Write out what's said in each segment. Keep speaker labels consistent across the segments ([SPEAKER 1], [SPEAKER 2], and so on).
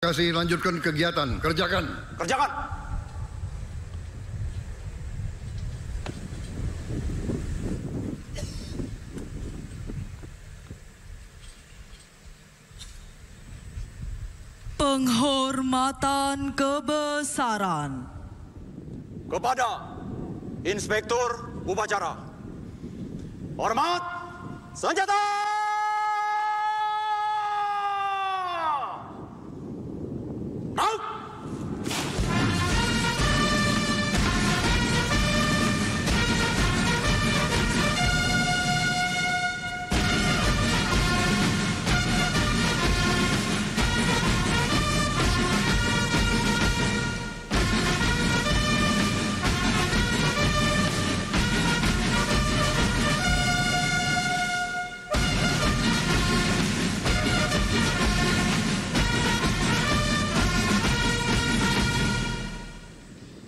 [SPEAKER 1] Kasih lanjutkan kegiatan, kerjakan.
[SPEAKER 2] Kerjakan.
[SPEAKER 3] Penghormatan kebesaran
[SPEAKER 2] Kepada Inspektur Upacara. Hormat senjata! Out!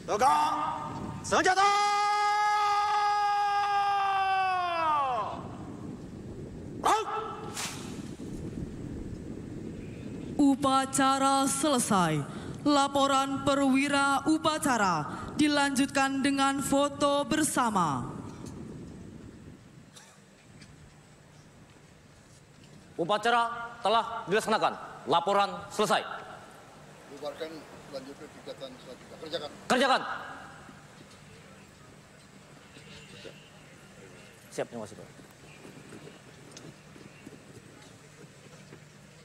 [SPEAKER 2] Tegak senjata! Out!
[SPEAKER 3] Upacara selesai. Laporan perwira upacara dilanjutkan dengan foto bersama.
[SPEAKER 4] Upacara telah dilaksanakan. Laporan selesai.
[SPEAKER 1] Bubarkan, lanjutkan kegiatan selanjutnya. Kerjakan.
[SPEAKER 4] Kerjakan. Siap, terima kasih, Pak.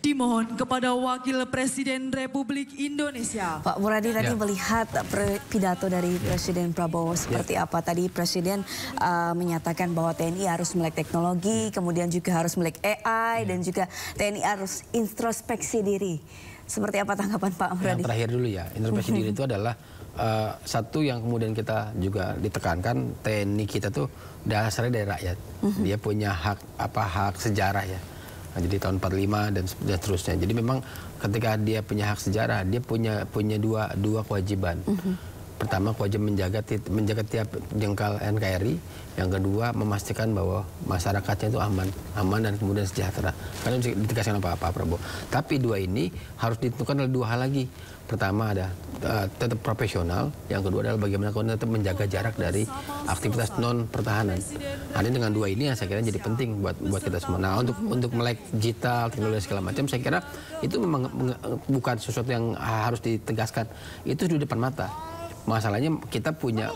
[SPEAKER 3] Dimohon kepada Wakil Presiden Republik Indonesia.
[SPEAKER 5] Pak Muradi tadi melihat pidato dari Presiden Prabowo seperti apa. Tadi Presiden menyatakan bahwa TNI harus melek teknologi, kemudian juga harus melek AI, dan juga TNI harus introspeksi diri. Seperti apa tanggapan Pak Muradi?
[SPEAKER 6] Yang terakhir dulu ya, introspeksi diri itu adalah satu yang kemudian kita juga ditekankan, TNI kita tuh dasarnya dari rakyat. Dia punya hak sejarah ya. Nah, jadi tahun 45 dan seterusnya. Jadi memang ketika dia punya hak sejarah, dia punya dua kewajiban. Pertama, kewajiban menjaga tiap jengkal NKRI. Yang kedua, memastikan bahwa masyarakatnya itu aman dan kemudian sejahtera. Karena ditegaskan oleh Pak Prabowo. Tapi dua ini harus ditentukan oleh dua hal lagi. Pertama ada tetap profesional, yang kedua adalah bagaimana kemudian tetap menjaga jarak dari aktivitas non pertahanan. Nah, dengan dua ini yang saya kira jadi penting buat kita semua. Nah, untuk melek digital, teknologi segala macam, saya kira itu memang bukan sesuatu yang harus ditegaskan. Itu di depan mata. Masalahnya kita punya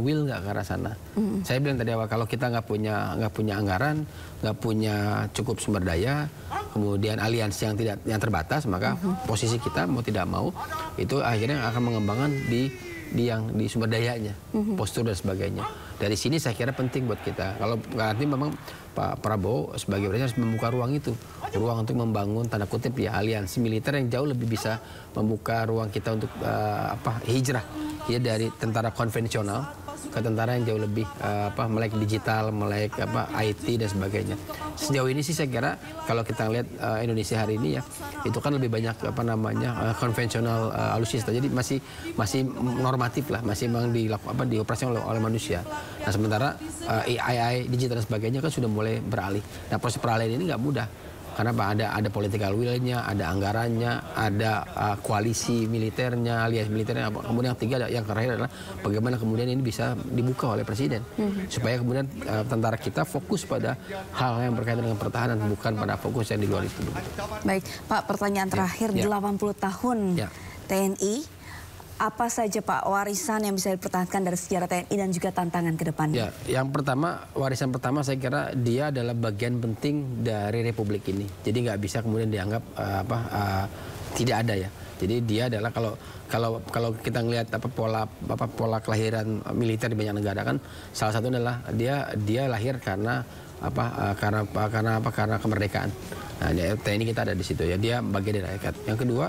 [SPEAKER 6] will nggak ke arah sana. Saya bilang tadi awal, kalau kita nggak punya anggaran, nggak punya cukup sumber daya, kemudian aliansi yang terbatas, maka posisi kita mau tidak mau itu akhirnya akan mengembangkan di sumber dayanya, postur dan sebagainya. Dari sini saya kira penting buat kita. Kalau nanti memang Pak Prabowo sebagai presiden harus membuka ruang itu, ruang untuk membangun tanda kutip ya aliansi militer yang jauh lebih bisa membuka ruang kita untuk hijrah ya dari tentara konvensional ke tentara yang jauh lebih melek digital, melek IT dan sebagainya. Sejauh ini sih saya kira kalau kita lihat Indonesia hari ini ya, itu kan lebih banyak konvensional alutsista. Jadi masih normatif lah, masih memang dioperasikan oleh manusia. Nah, sementara AI digital dan sebagainya kan sudah mulai beralih. Nah, proses peralihan ini nggak mudah. Karena ada political will-nya, ada anggarannya, ada koalisi militernya, aliansi militernya. Kemudian yang tiga, yang terakhir adalah bagaimana kemudian ini bisa dibuka oleh presiden. Supaya kemudian tentara kita fokus pada hal yang berkaitan dengan pertahanan, bukan pada fokus yang di luar itu.
[SPEAKER 5] Baik, Pak, pertanyaan terakhir, 80 tahun TNI. Apa saja Pak warisan yang bisa dipertahankan dari sejarah TNI dan juga tantangan ke depannya?
[SPEAKER 6] Ya, yang pertama, warisan pertama saya kira dia adalah bagian penting dari Republik ini. Jadi nggak bisa kemudian dianggap tidak ada ya. Jadi dia adalah kalau kita ngelihat pola kelahiran militer di banyak negara kan, salah satu adalah dia lahir karena kemerdekaan. Nah, TNI kita ada di situ ya. Dia bagian dari rakyat. Yang kedua,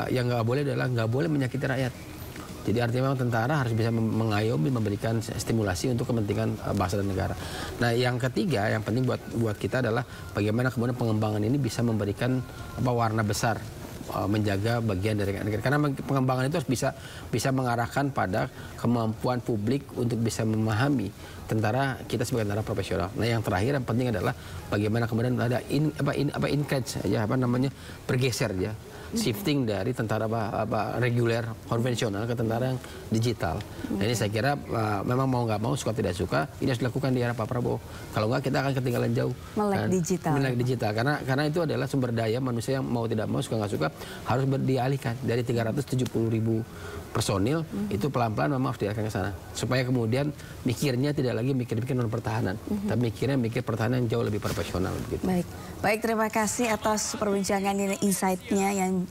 [SPEAKER 6] yang nggak boleh adalah nggak boleh menyakiti rakyat. Jadi artinya memang tentara harus bisa mengayomi, memberikan stimulasi untuk kepentingan bangsa dan negara. Nah, yang ketiga yang penting buat kita adalah bagaimana kemudian pengembangan ini bisa memberikan warna besar, menjaga bagian dari negara. Karena pengembangan itu harus bisa mengarahkan pada kemampuan publik untuk bisa memahami tentara kita sebagai tentara profesional. Nah, yang terakhir yang penting adalah bagaimana kemudian ada encourage bergeser ya shifting dari tentara reguler konvensional ke tentara yang digital. Nah, ini saya kira memang mau nggak mau, suka tidak suka, ini harus dilakukan di era Pak Prabowo. Kalau nggak kita akan ketinggalan jauh.
[SPEAKER 5] Melek digital.
[SPEAKER 6] Melek digital karena itu adalah sumber daya manusia yang mau tidak mau, suka nggak suka harus dialihkan dari 370.000 personil itu pelan-pelan memang harus dialihkan ke sana supaya kemudian mikirnya tidak lagi mikir-mikir non pertahanan, tapi mikir pertahanan yang jauh lebih profesional begitu.
[SPEAKER 5] Baik, terima kasih atas perbincangan ini, insight-nya yang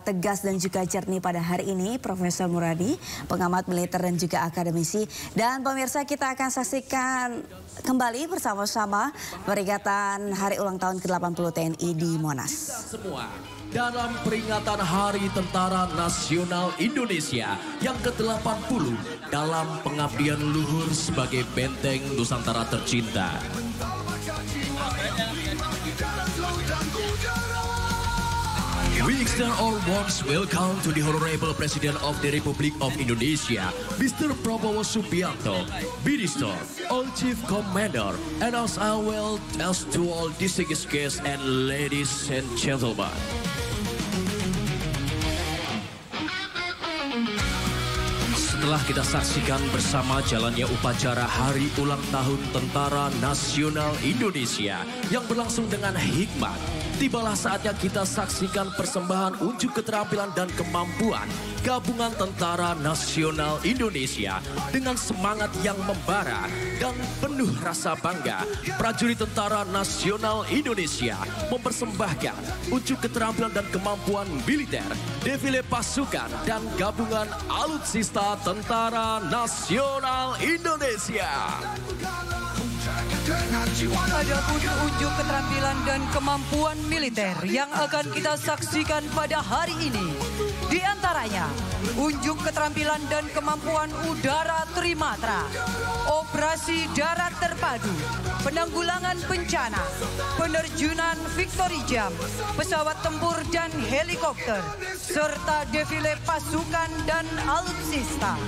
[SPEAKER 5] tegas dan juga jernih pada hari ini, Profesor Muradi, pengamat militer dan juga akademisi. Dan pemirsa, kita akan saksikan kembali bersama-sama peringatan Hari Ulang Tahun ke-80 TNI di Monas.
[SPEAKER 7] Semua dalam peringatan Hari Tentara Nasional Indonesia yang ke-80 dalam pengabdian luhur sebagai benteng Nusantara tercinta. We extend our warmest welcome to the Honorable President of the Republic of Indonesia, Mr. Prabowo Subianto, Minister, all Chief Commander, and as well as to all distinguished guests and ladies and gentlemen. Setelah kita saksikan bersama jalannya upacara Hari Ulang Tahun Tentara Nasional Indonesia yang berlangsung dengan hikmat, tibalah saatnya kita saksikan persembahan unjuk keterampilan dan kemampuan Gabungan Tentara Nasional Indonesia dengan semangat yang membara dan penuh rasa bangga. Prajurit Tentara Nasional Indonesia mempersembahkan unjuk keterampilan dan kemampuan militer, defile pasukan dan gabungan alutsista Tentara Nasional Indonesia.
[SPEAKER 8] Ada pun unjuk keterampilan dan kemampuan militer yang akan kita saksikan pada hari ini. Di antaranya, unjuk keterampilan dan kemampuan udara Trimatra, operasi darat terpadu, penanggulangan bencana, penerjunan Victory Jam, pesawat tempur dan helikopter, serta defile pasukan dan alutsista.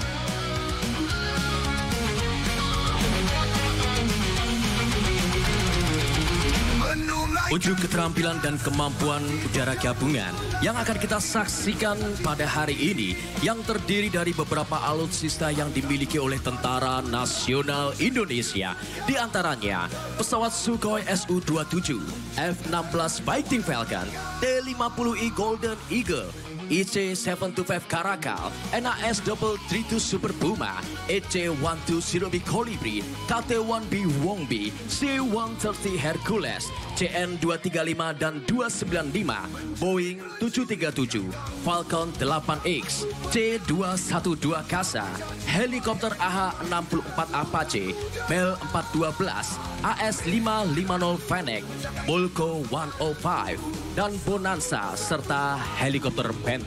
[SPEAKER 7] Unjuk keterampilan dan kemampuan udara gabungan yang akan kita saksikan pada hari ini yang terdiri dari beberapa alutsista yang dimiliki oleh Tentara Nasional Indonesia. Di antaranya pesawat Sukhoi Su-27, F-16 Fighting Falcon, T-50I Golden Eagle, IC-725 Caracal, NAS-332 Super Puma, EC-120B Colibri, KT-1B Wongbi, C-130 Hercules, CN-235 dan 295, Boeing 737, Falcon 8X, C-212 Kasa, helikopter AH-64 Apache, Bell 412, AS-550 Fennec, Bolko 105, dan Bonanza serta helikopter Panther.